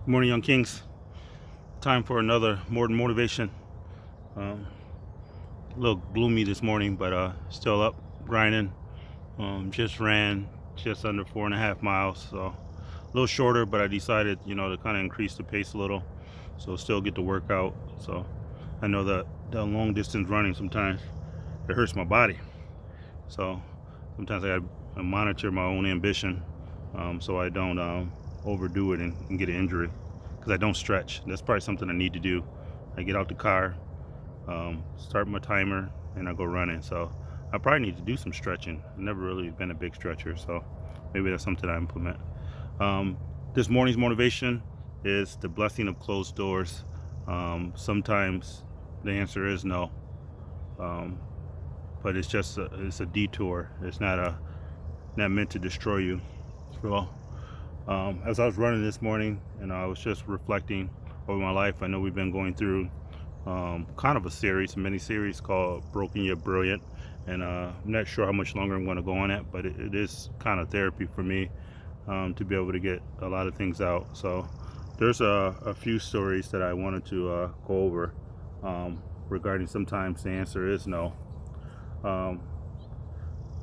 Good morning, Young Kings. Time for another Morton Motivation. A little gloomy this morning, but still up, grinding. Just ran just under 4.5 miles, so a little shorter, but I decided, to kind of increase the pace a little, so still get the workout. So I know that the long distance running sometimes it hurts my body, so sometimes I gotta monitor my own ambition, so I don't overdo it and get an injury, because I don't stretch. That's probably something I need to do. I get out the car, start my timer, and I go running. So I probably need to do some stretching. I've never really been a big stretcher, so maybe that's something I implement. This morning's motivation is the blessing of closed doors. Sometimes the answer is no, but it's just it's a detour. It's not meant to destroy you. So as I was running this morning, and I was just reflecting over my life, I know we've been going through kind of a mini series called Broken Yet Brilliant, and I'm not sure how much longer I'm going to go on it, but it is kind of therapy for me, to be able to get a lot of things out. So there's a few stories that I wanted to go over, regarding sometimes the answer is no.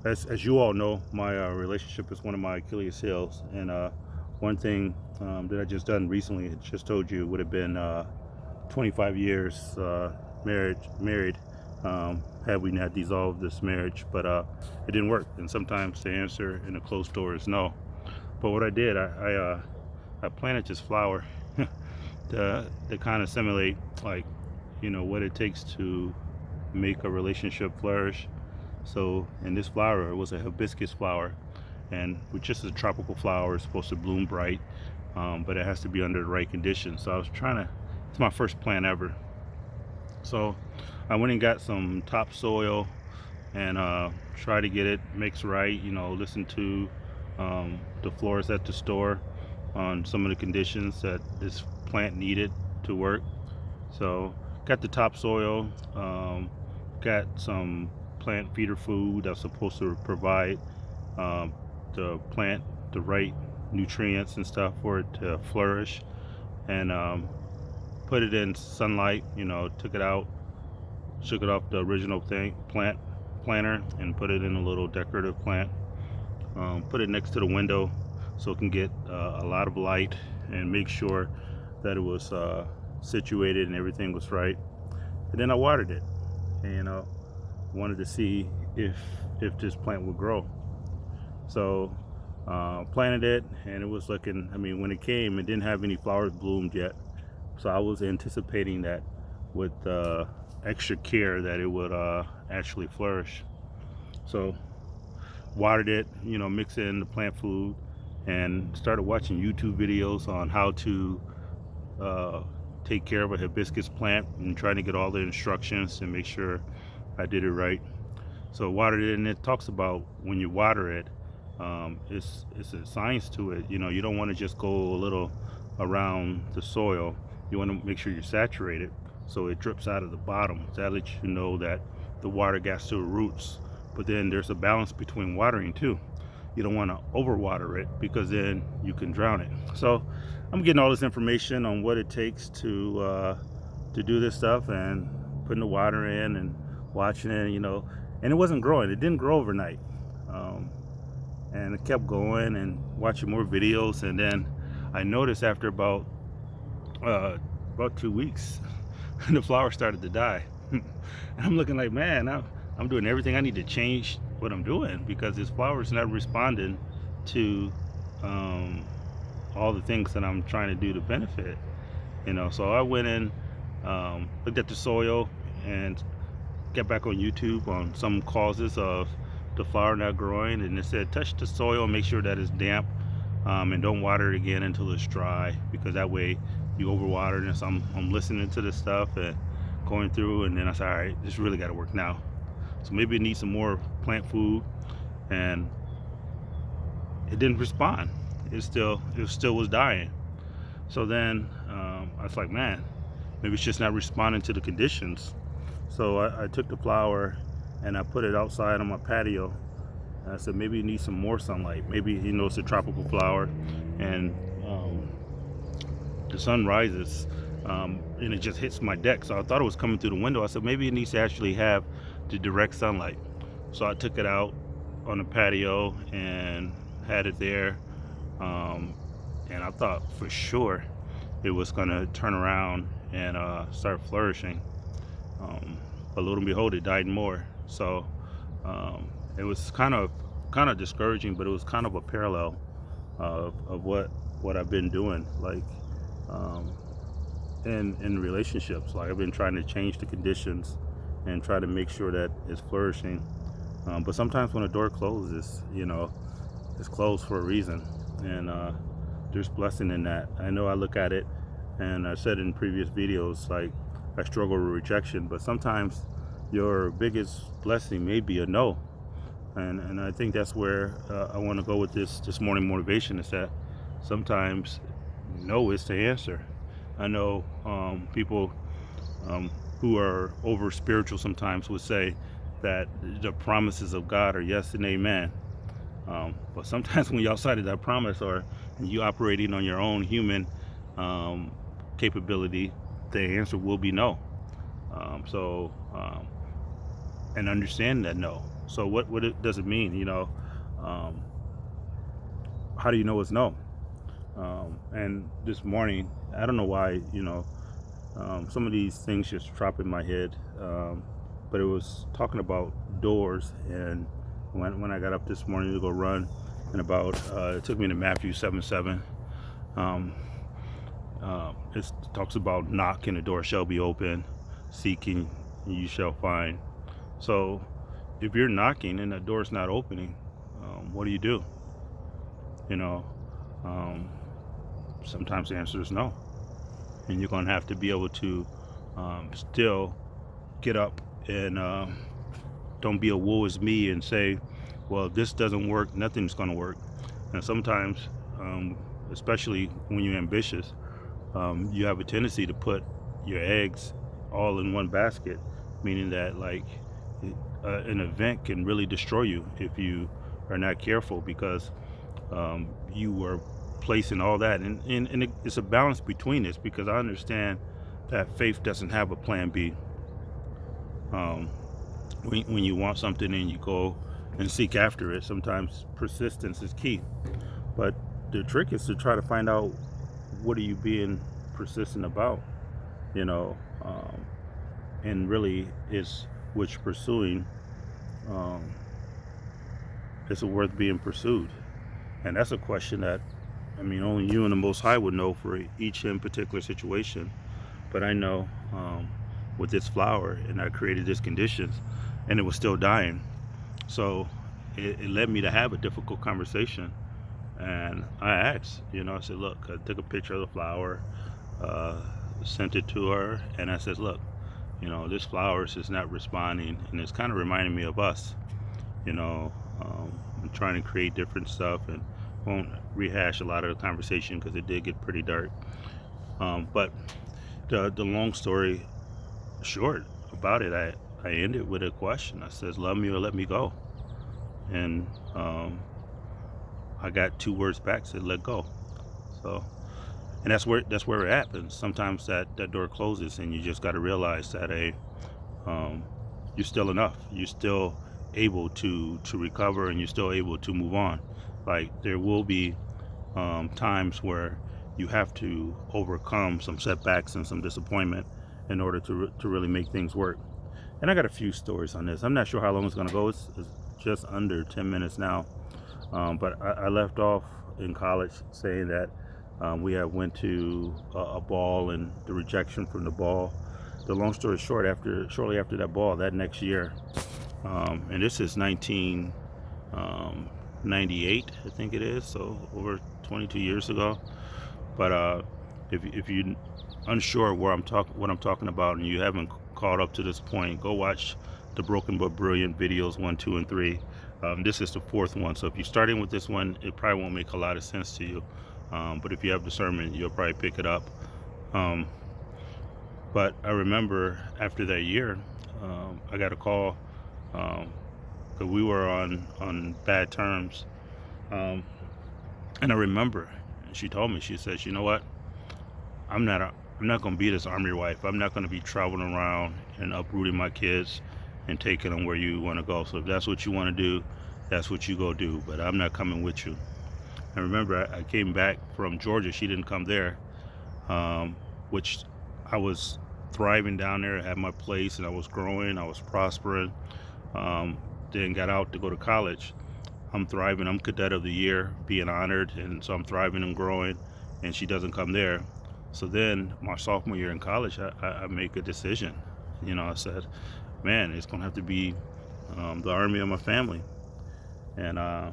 As you all know, my relationship is one of my Achilles heels, and one thing that I just done recently, I just told you, would have been 25 years married, had we not dissolved this marriage, but it didn't work. And sometimes the answer in a closed door is no. But what I did, I planted this flower to kind of simulate, like, what it takes to make a relationship flourish. So in this flower, it was a hibiscus flower, and which is a tropical flower. It's supposed to bloom bright, but it has to be under the right conditions. So I was it's my first plant ever. So I went and got some topsoil and tried to get it mixed right, listen to the florists at the store on some of the conditions that this plant needed to work. So got the topsoil, got some plant feeder food that's supposed to provide the plant the right nutrients and stuff for it to flourish, and put it in sunlight, took it out, shook it off the original planter, and put it in a little decorative plant, put it next to the window so it can get a lot of light, and make sure that it was situated and everything was right. And then I watered it, and wanted to see if this plant would grow. So planted it, and it was looking, when it came, it didn't have any flowers bloomed yet, so I was anticipating that with extra care that it would actually flourish. So watered it, mixed in the plant food, and started watching YouTube videos on how to take care of a hibiscus plant, and trying to get all the instructions and make sure I did it right. So watered it, and it talks about when you water it, it's a science to it. You don't want to just go a little around the soil. You want to make sure you saturate it so it drips out of the bottom. That lets you know that the water gets to the roots. But then there's a balance between watering too. You don't want to overwater it, because then you can drown it. So I'm getting all this information on what it takes to do this stuff, and putting the water in and watching it, and it wasn't growing. It didn't grow overnight, and it kept going and watching more videos. And then I noticed after about 2 weeks, the flower started to die. And I'm looking like, man, I'm doing everything I need to change what I'm doing, because this flower is not responding to all the things that I'm trying to do to benefit. So I went in, looked at the soil, and got back on YouTube on some causes of the flower not growing, and it said touch the soil, make sure that it's damp, and don't water it again until it's dry, because that way you overwater it. And so I'm listening to this stuff and going through, and then I said, all right, this really got to work now. So maybe it needs some more plant food, and it didn't respond. It still was dying. So then I was like, man, maybe it's just not responding to the conditions. So I took the flower and I put it outside on my patio, and I said, maybe it needs some more sunlight. Maybe it's a tropical flower, and the sun rises, and it just hits my deck. So I thought it was coming through the window. I said maybe it needs to actually have the direct sunlight. So I took it out on the patio and had it there, um, and I thought for sure it was gonna turn around and start flourishing. Um, but lo and behold, it died more. So it was kind of discouraging, but it was kind of a parallel of what I've been doing, like um, in relationships. Like I've been trying to change the conditions and try to make sure that it's flourishing. But sometimes when a door closes, it's closed for a reason, and there's blessing in that. I know I look at it, and I said in previous videos, like I struggle with rejection, but sometimes your biggest blessing may be a no. And I think that's where I want to go with this morning motivation, is that sometimes no is the answer. I know people who are over spiritual sometimes would say that the promises of God are yes and amen. But sometimes when you're outside of that promise, or you operating on your own human um, capability, the answer will be no. And understand that no. So does it mean? Um, how do you know it's no? And this morning, I don't know why, some of these things just drop in my head. But it was talking about doors, and when I got up this morning to go run, and it took me to Matthew 7:7. Um, it talks about knock and the door shall be open, seeking and you shall find. So if you're knocking and the door's not opening, what do you do? You know, um, sometimes the answer is no, and you're going to have to be able to still get up and don't be a woe is me and say, well, if this doesn't work, nothing's going to work. And sometimes, especially when you're ambitious, you have a tendency to put your eggs all in one basket, meaning that like an event can really destroy you if you are not careful, because you are placing all that, and it's a balance between this, because I understand that faith doesn't have a plan B. When you want something and you go and seek after it, sometimes persistence is key. But the trick is to try to find out, what are you being persistent about, you know, and really is which pursuing, is it worth being pursued? And that's a question that, I mean, only you and the Most High would know for each in particular situation. But I know with this flower, and I created this conditions, and it was still dying. So it led me to have a difficult conversation. And I asked, I said, look, I took a picture of the flower, sent it to her, and I said, look, this flower is not responding, and it's kind of reminding me of us. I'm trying to create different stuff, and won't rehash a lot of the conversation because it did get pretty dark. But the long story short about it, I ended with a question. I said, love me or let me go. And I got 2 words back, said, let go. So, and that's where it happens. Sometimes that door closes, and you just got to realize that you're still enough. You're still able to recover, and you're still able to move on. Like there will be times where you have to overcome some setbacks and some disappointment in order to really make things work. And I got a few stories on this. I'm not sure how long it's going to go. It's just under 10 minutes now. But I left off in college saying that we had went to a ball, and the rejection from the ball. The long story short, shortly after that ball, that next year, and this is 1998, I think it is, so over 22 years ago. But if you're unsure what I'm talking about, and you haven't caught up to this point, go watch the Broken But Brilliant videos 1, 2, and 3. This is the 4th one, so if you start in with this one, it probably won't make a lot of sense to you. But if you have discernment, you'll probably pick it up. But I remember after that year, I got a call, because we were on bad terms. And I remember she told me, she says, you know what? I'm not going to be this army wife. I'm not going to be traveling around and uprooting my kids and taking them where you want to go. So if that's what you want to do, that's what you go do. But I'm not coming with you. And remember, I came back from Georgia. She didn't come there, which I was thriving down there. I had my place and I was growing. I was prospering. Then got out to go to college. I'm thriving. I'm cadet of the year, being honored, and so I'm thriving and growing. And she doesn't come there. So then my sophomore year in college, I make a decision. I said, man, it's gonna have to be the army or my family, and I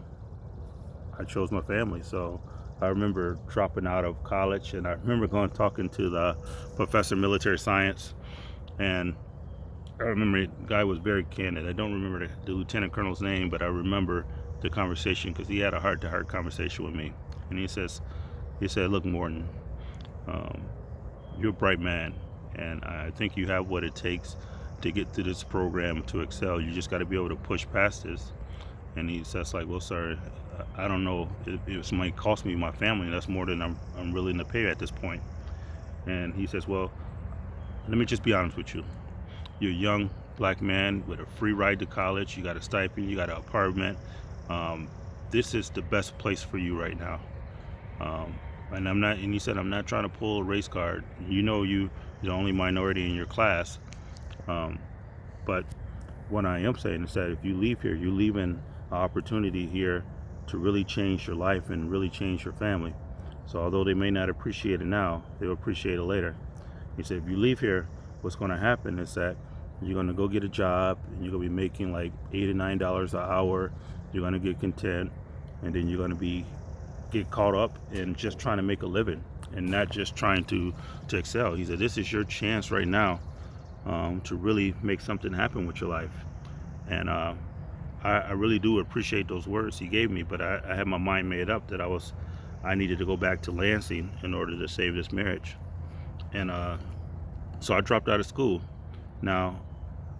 chose my family. So I remember dropping out of college, and I remember going talking to the professor of military science, and I remember the guy was very candid. I don't remember the lieutenant colonel's name, but I remember the conversation because he had a heart-to-heart conversation with me, and he said, look, Morton, you're a bright man, and I think you have what it takes to get through this program to excel. You just got to be able to push past this. And he says, like, well, sir, I don't know if somebody cost me my family. That's more than I'm willing to pay at this point. And he says, well, let me just be honest with you. You're a young black man with a free ride to college. You got a stipend. You got an apartment. This is the best place for you right now. And I'm not. And he said, I'm not trying to pull a race card. You're the only minority in your class. But what I am saying is that if you leave here, you're leaving an opportunity here to really change your life and really change your family. So although they may not appreciate it now, they'll appreciate it later. He said, if you leave here, what's going to happen is that you're going to go get a job and you're going to be making like $8 or $9 an hour. You're going to get content, and then you're going to get caught up in just trying to make a living and not just trying to excel. He said, this is your chance right now to really make something happen with your life. And I really do appreciate those words he gave me, but I had my mind made up that I needed to go back to Lansing in order to save this marriage. And so I dropped out of school. Now,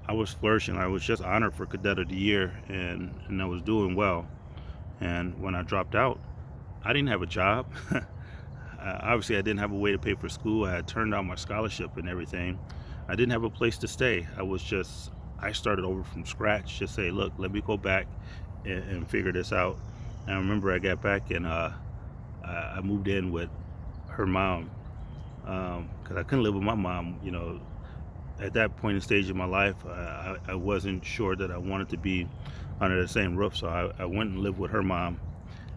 I was flourishing. I was just honored for Cadet of the Year, and I was doing well. And when I dropped out, I didn't have a job. Obviously, I didn't have a way to pay for school. I had turned down my scholarship and everything. I didn't have a place to stay. I started over from scratch. Just say, look, let me go back and figure this out. And I remember I got back and I moved in with her mom because I couldn't live with my mom. At that point in stage of my life, I wasn't sure that I wanted to be under the same roof. So I went and lived with her mom.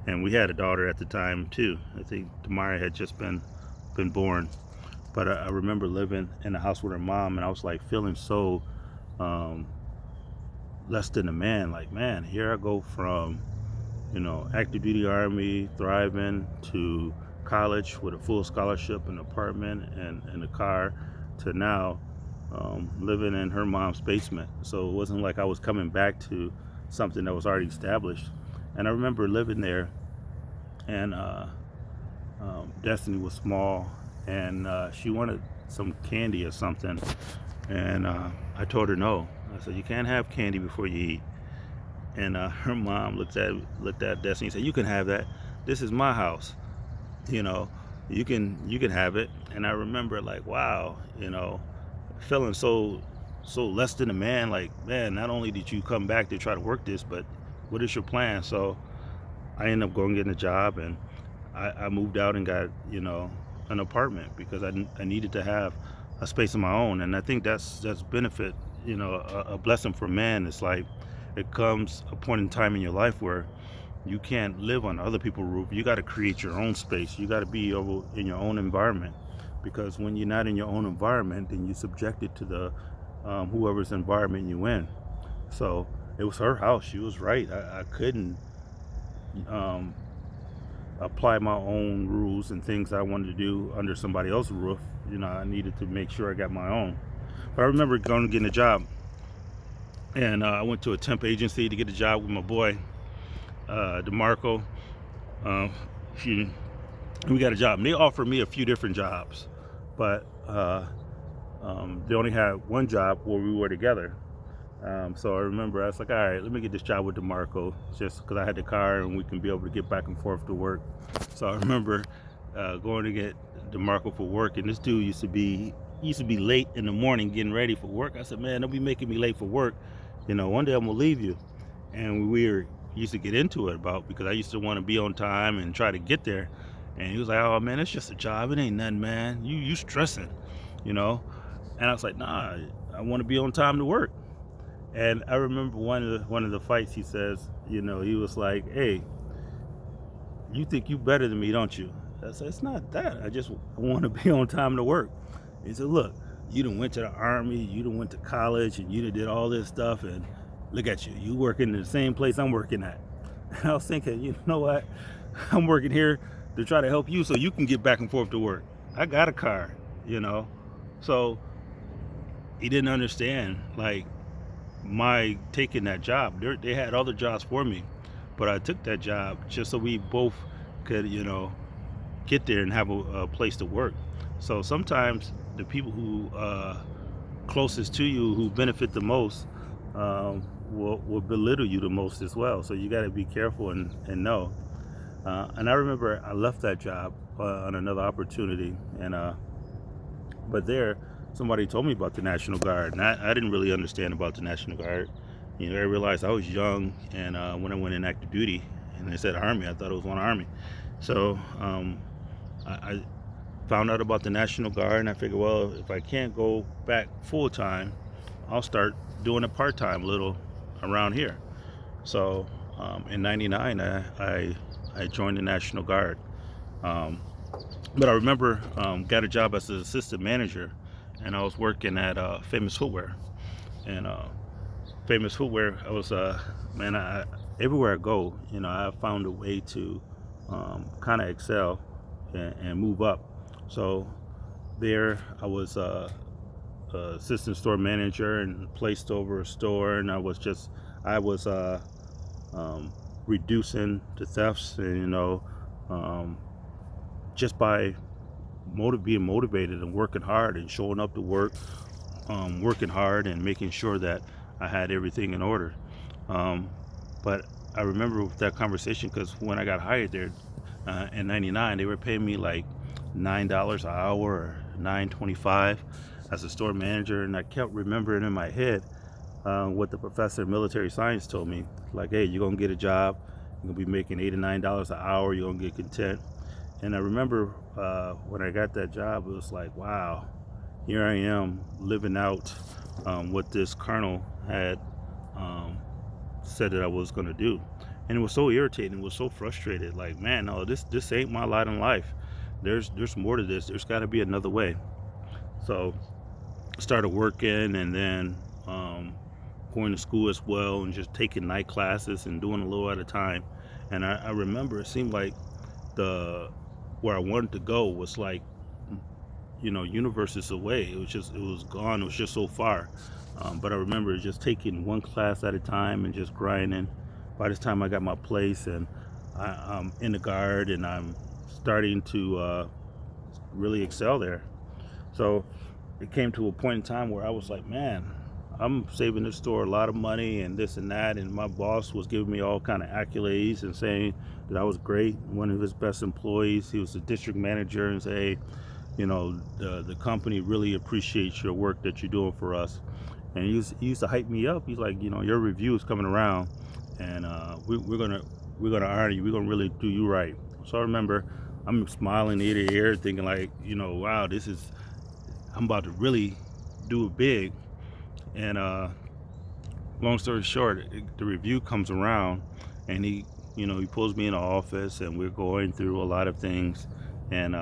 And we had a daughter at the time too. I think Tamara had just been born. But I remember living in the house with her mom, and I was like feeling so less than a man. Like, man, here I go from, active duty Army, thriving, to college with a full scholarship, an apartment, and a car, to now living in her mom's basement. So it wasn't like I was coming back to something that was already established. And I remember living there, and Destiny was small, and she wanted some candy or something, and I told her no. I said, you can't have candy before you eat. And her mom looked at Destiny and said, you can have that. This is my house. You can have it. And I remember, like, wow, feeling so less than a man. Like, man, not only did you come back to try to work this, but what is your plan? So I ended up going getting a job, and I moved out and got an apartment because I needed to have a space of my own. And I think that's benefit, a blessing for man. It's like it comes a point in time in your life where you can't live on other people's roof. You got to create your own space. You got to be in your own environment, because when you're not in your own environment, then you're subjected to the whoever's environment you in. So it was her house. She was right. I couldn't apply my own rules and things I wanted to do under somebody else's roof. I needed to make sure I got my own. But I remember going and getting a job, and I went to a temp agency to get a job with my boy DeMarco. We got a job, and they offered me a few different jobs, but they only had one job where we were together. So I remember I was like, all right, let me get this job with DeMarco, just because I had the car and we can be able to get back and forth to work. So I remember going to get DeMarco for work, and this dude used to be late in the morning getting ready for work. I said, man, don't be making me late for work. One day I'm gonna leave you. And used to get into it about because I used to want to be on time and try to get there. And he was like, oh man, it's just a job. It ain't nothing, man. You stressing, you know. And I was like, nah, I want to be on time to work. And I remember one of the fights. He says, he was like, hey, you think you better than me, don't you? I said, it's not that. I just want to be on time to work. He said, look, you done went to the Army, you done went to college, and you done did all this stuff, and look at you. You working in the same place I'm working at. And I was thinking, you know what? I'm working here to try to help you so you can get back and forth to work. I got a car, So he didn't understand, like, my taking that job. They had other jobs for me, but I took that job just so we both could, get there and have a place to work. So sometimes the people who closest to you, who benefit the most, will belittle you the most as well. So you got to be careful and know. And I remember I left that job on another opportunity, and but there somebody told me about the National Guard, and I didn't really understand about the National Guard. I realized I was young, and when I went in active duty, and they said Army, I thought it was one Army. So I found out about the National Guard, and I figured, well, if I can't go back full time, I'll start doing a part time little around here. So in '99, I joined the National Guard. But I remember got a job as an assistant manager, and I was working at Famous Footwear. And Famous Footwear, I was man, everywhere I go, I found a way to kind of excel and move up. So there, I was assistant store manager and placed over a store, and I was reducing the thefts, and just by being motivated and working hard and showing up to work, working hard and making sure that I had everything in order. But I remember that conversation because when I got hired there in '99, they were paying me like $9 an hour or $9.25 as a store manager, and I kept remembering in my head what the professor of military science told me, like, hey, you're gonna get a job, you're gonna be making $8 or $9 an hour, you're gonna get content. And I remember when I got that job, it was like, wow, here I am living out what this colonel had said that I was gonna do. And it was so irritating, it was so frustrated, like, man, no, this ain't my lot in life. There's more to this. There's got to be another way. So I started working, and then going to school as well, and just taking night classes and doing a little at a time. And I remember it seemed like where I wanted to go was like, universes away. It was gone. It was just so far. But I remember just taking one class at a time and just grinding. By this time I got my place, and I'm in the Guard, and I'm starting to really excel there. So it came to a point in time where I was like, man, I'm saving this store a lot of money and this and that, and my boss was giving me all kind of accolades and saying that I was great, one of his best employees. He was the district manager, and say, the company really appreciates your work that you're doing for us. And he used to hype me up. He's like, your review is coming around, and we're gonna honor you. We're gonna really do you right. So I remember I'm smiling ear to ear, thinking like, wow, I'm about to really do it big. And long story short, the review comes around, and he pulls me in the office, and we're going through a lot of things, and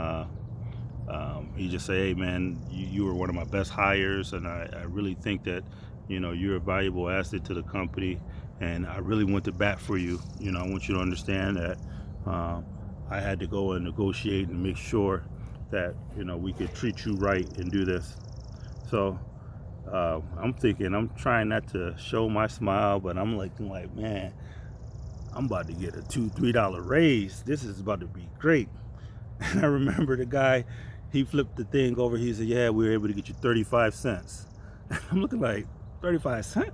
he just say, hey man, you were one of my best hires, and I really think that you're a valuable asset to the company, and I really went to bat for you. I want you to understand that I had to go and negotiate and make sure that we could treat you right and do this. So I'm trying not to show my smile, but I'm like, man, I'm about to get a $2-3 raise. This is about to be great. And I remember the guy, he flipped the thing over. He said, yeah, we were able to get you 35 cents. I'm looking like, 35 cents?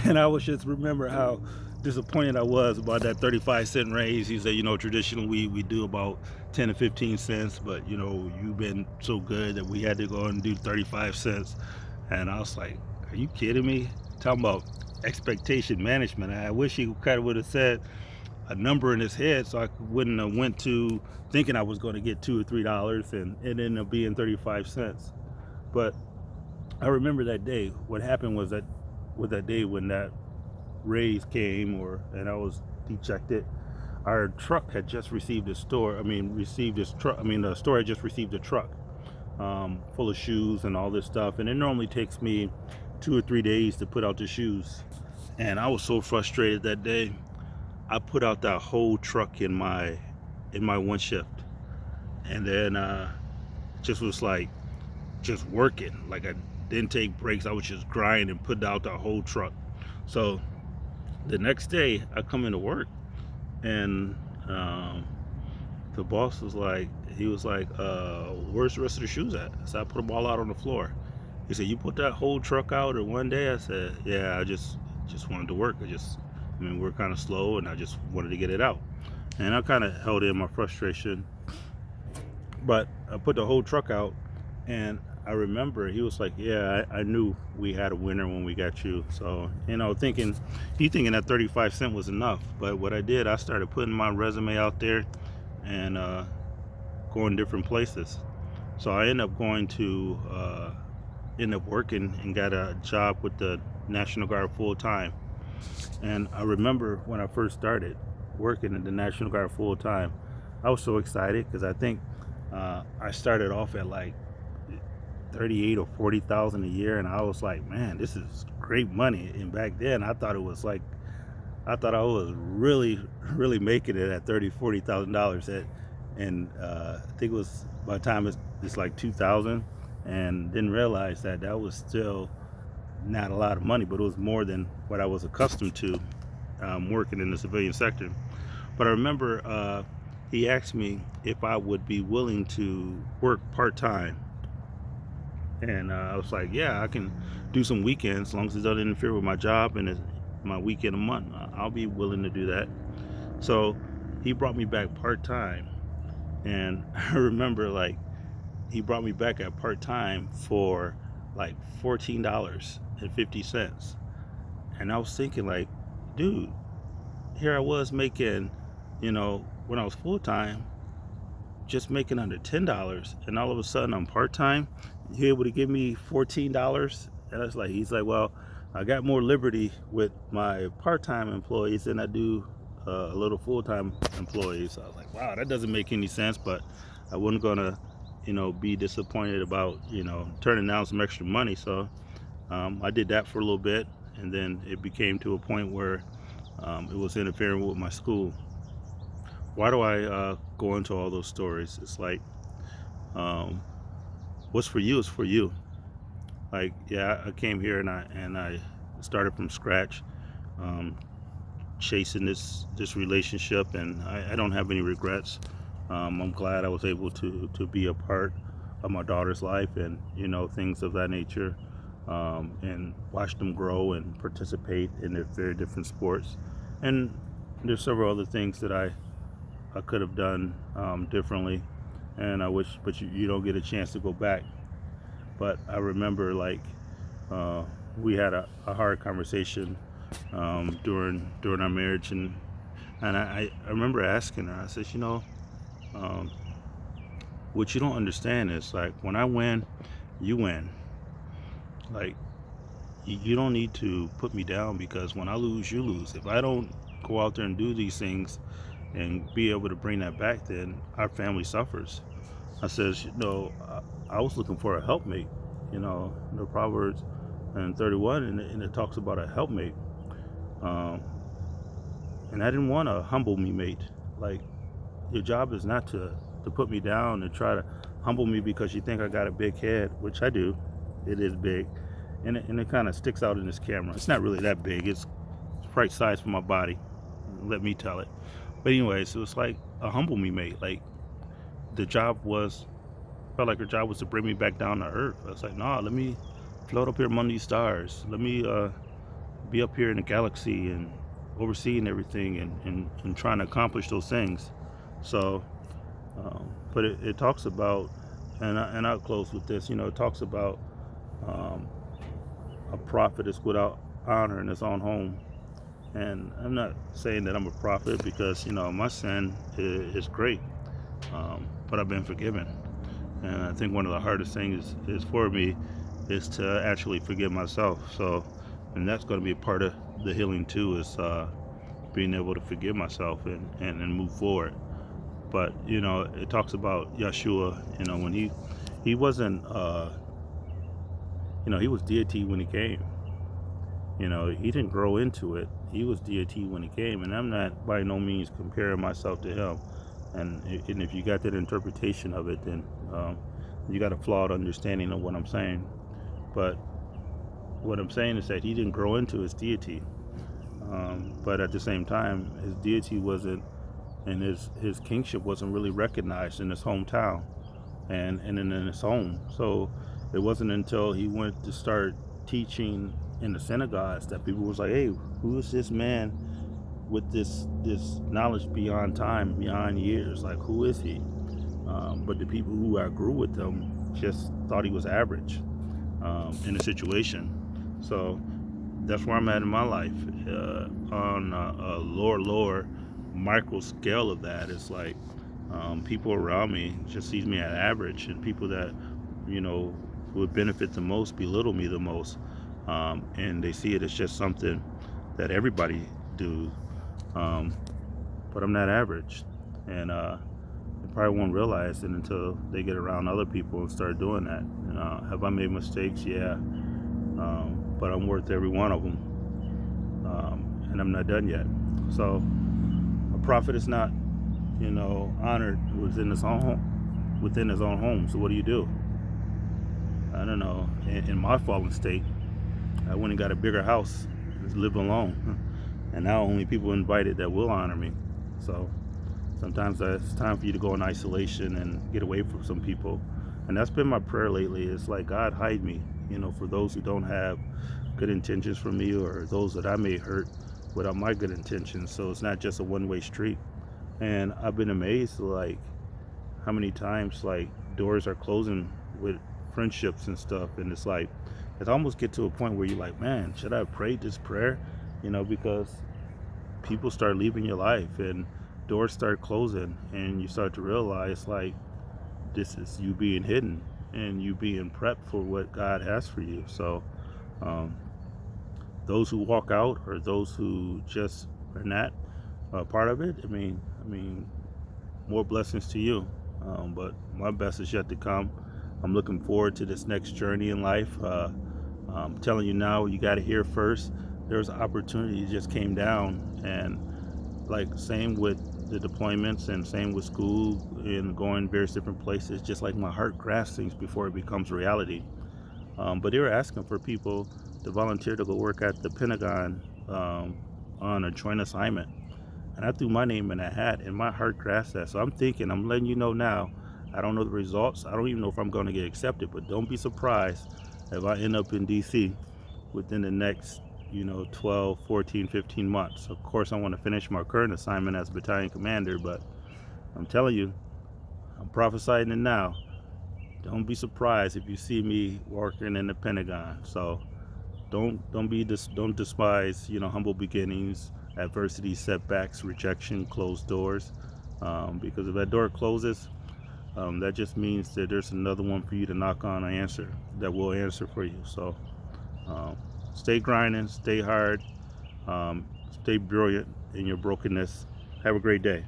And I was just remember how disappointed I was about that 35-cent raise. He said, traditionally we do about 10 to 15 cents, but you know, you've been so good that we had to go and do 35 cents. And I was like, are you kidding me? Talking about expectation management. I wish he kind of would have said a number in his head so I wouldn't have went to thinking I was going to get $2 or $3 and it ended up being 35 cents. But I remember that day. What happened was that with that day when that raise came and I was dejected, our truck had just received a store. I mean, received this truck. I mean, the store had just received a truck full of shoes and all this stuff. And it normally takes me 2 or 3 days to put out the shoes. And I was so frustrated that day. I put out that whole truck in my one shift, and then just was like just working. Like I didn't take breaks. I was just grinding and put out the whole truck. So the next day I come into work, and the boss was like, where's the rest of the shoes at? So I put them all out on the floor. He said, you put that whole truck out in one day? I said, yeah, I just wanted to work. I mean, we're kind of slow, and I just wanted to get it out. And I kind of held in my frustration, but I put the whole truck out, and I remember he was like, yeah, I knew we had a winner when we got you. So, you know, thinking that 35 cents was enough. But what I did, I started putting my resume out there and going different places. So I ended up working and got a job with the National Guard full time. And I remember when I first started working in the National Guard full time, I was so excited because I think I started off at like 38 or 40,000 a year, and I was like, man, this is great money. And back then, I thought I was really, really making it at $30,000-$40,000. And I think it was by the time it's like 2,000, and didn't realize that was still not a lot of money, but it was more than what I was accustomed to working in the civilian sector. But I remember he asked me if I would be willing to work part-time, and I was like, yeah, I can do some weekends as long as it doesn't interfere with my job and it's my weekend a month. I'll be willing to do that. So he brought me back part-time, and I remember like he brought me back at part-time for like $14.50. And I was thinking like, dude, here I was making, you know, when I was full-time, just making under $10, and all of a sudden I'm part-time, you're able to give me $14. And I was like, he's like, well, I got more liberty with my part-time employees than I do a little full-time employees. So I was like, wow, that doesn't make any sense. But I wasn't gonna, you know, be disappointed about, you know, turning down some extra money. So I did that for a little bit, and then it became to a point where it was interfering with my school. Why do I go into all those stories? It's like, what's for you is for you. Like, yeah, I came here and I started from scratch, chasing this relationship, and I don't have any regrets. I'm glad I was able to be a part of my daughter's life, and you know, things of that nature, and watch them grow and participate in their very different sports. And there's several other things that I could have done differently, and I wish, but you don't get a chance to go back. But I remember like we had a hard conversation during our marriage, and I remember asking her, I said, you know, what you don't understand is like when I win, you win. Like you don't need to put me down, because when I lose, you lose. If I don't go out there and do these things and be able to bring that back, then our family suffers. I says, you know, I was looking for a helpmate. You know, the Proverbs and 31, and it talks about a helpmate. And I didn't want a humble me mate. Like, your job is not to put me down and try to humble me because you think I got a big head, which I do. It is big, and it kind of sticks out in this camera. It's not really that big. It's right size for my body. Let me tell it. But anyways, it was like a humble me mate. Like, felt like her job was to bring me back down to earth. I was like, nah, let me float up here among these stars. Let me be up here in the galaxy and overseeing everything and trying to accomplish those things. So but it talks about, and I'll close with this. It talks about um, a prophet is without honor in his own home. And I'm not saying that I'm a prophet because my sin is great, but I've been forgiven. And I think one of the hardest things is for me is to actually forgive myself. So, and that's going to be a part of the healing too, is being able to forgive myself and move forward. But it talks about Yeshua. When he wasn't, he was deity when he came. He didn't grow into it. He was deity when he came, and I'm not by no means comparing myself to him. And if you got that interpretation of it, then you got a flawed understanding of what I'm saying. But what I'm saying is that he didn't grow into his deity, but at the same time, his deity wasn't, and his kingship wasn't really recognized in his hometown and in his home. So it wasn't until he went to start teaching in the synagogues that people was like, hey, who is this man with this knowledge beyond time, beyond years? Like, who is he? But the people who I grew with him just thought he was average in the situation. So that's where I'm at in my life. On a lower micro scale of that, it's like people around me just sees me at average, and people that would benefit the most belittle me the most, and they see it as just something that everybody do. But I'm not average, and they probably won't realize it until they get around other people and start doing that. Have I made mistakes? Yeah, but I'm worth every one of them, and I'm not done yet. So a prophet is not, honored within his own home. So what do? I don't know. In my fallen state, I went and got a bigger house, just live alone, and now only people invited that will honor me. So sometimes it's time for you to go in isolation and get away from some people, and that's been my prayer lately. It's like, God, hide me, for those who don't have good intentions for me, or those that I may hurt without my good intentions. So it's not just a one-way street. And I've been amazed, like, how many times like doors are closing with friendships and stuff, and it's like it almost get to a point where you're like, man, should I have prayed this prayer? Because people start leaving your life and doors start closing, and you start to realize, like, this is you being hidden and you being prepped for what God has for you. So those who walk out, or those who just are not part of it, I mean, more blessings to you. But my best is yet to come. I'm looking forward to this next journey in life. I'm telling you now, you got to hear first. There's an opportunity that just came down, and like, same with the deployments and same with school and going various different places, just like my heart grasps things before it becomes reality. But they were asking for people to volunteer to go work at the Pentagon on a joint assignment. And I threw my name in a hat, and my heart grasped that. So I'm letting you know now, I don't know the results. I don't even know if I'm going to get accepted, but don't be surprised if I end up in D.C. within the next 12, 14, 15 months. Of course, I want to finish my current assignment as battalion commander, but I'm telling you, I'm prophesying it now. Don't be surprised if you see me working in the Pentagon. So don't despise humble beginnings, adversity, setbacks, rejection, closed doors, because if that door closes, that just means that there's another one for you to knock on and answer, that will answer for you. So stay grinding, stay hard, stay brilliant in your brokenness. Have a great day.